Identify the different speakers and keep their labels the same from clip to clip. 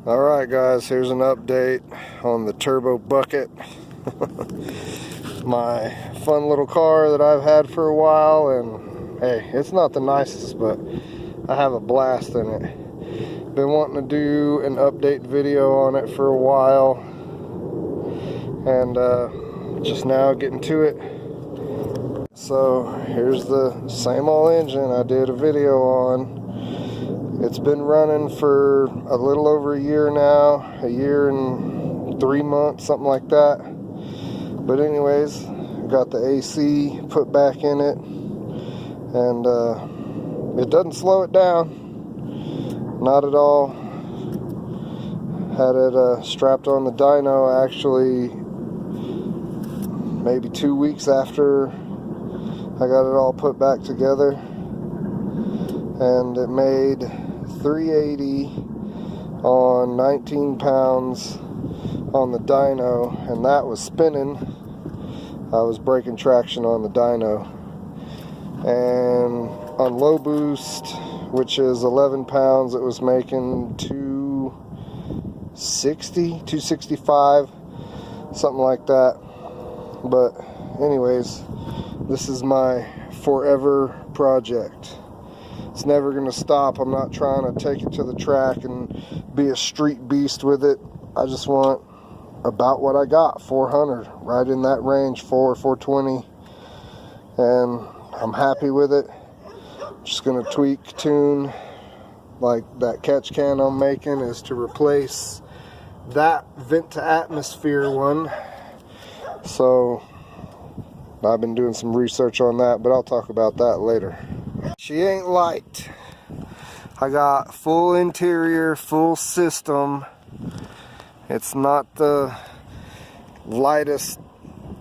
Speaker 1: Alright guys, here's an update on the turbo bucket. My fun little car that I've had for a while, and hey, it's not the nicest, but I have a blast in it. Been wanting to do an update video on it for a while, and just now getting to it. So here's the same old engine I did a video on. It's been running for a little over a year now, a year and 3 months, something like that. But anyways, got the AC put back in it, and it doesn't slow it down, not at all. Had it strapped on the dyno actually maybe 2 weeks after I got it all put back together, and it made 380 on 19 pounds on the dyno, and that was spinning. I was breaking traction on the dyno, and on low boost, which is 11 pounds, it was making 260, 265, something like that. But anyways, this is my forever project. It's never going to stop. I'm not trying to take it to the track and be a street beast with it. I just want about what I got, 400, right in that range, 420, and I'm happy with it. Just going to tweak, tune, like that catch can I'm making is to replace that vent to atmosphere one. So I've been doing some research on that, but I'll talk about that later. She ain't light. I got full interior, full system. It's not the lightest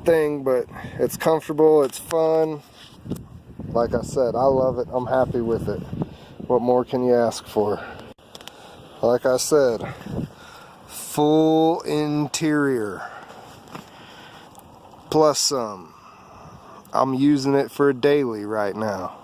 Speaker 1: thing, but it's comfortable, it's fun. Like I said, I love it. I'm happy with it. What more can you ask for? Like I said, full interior plus some. I'm using it for a daily right now.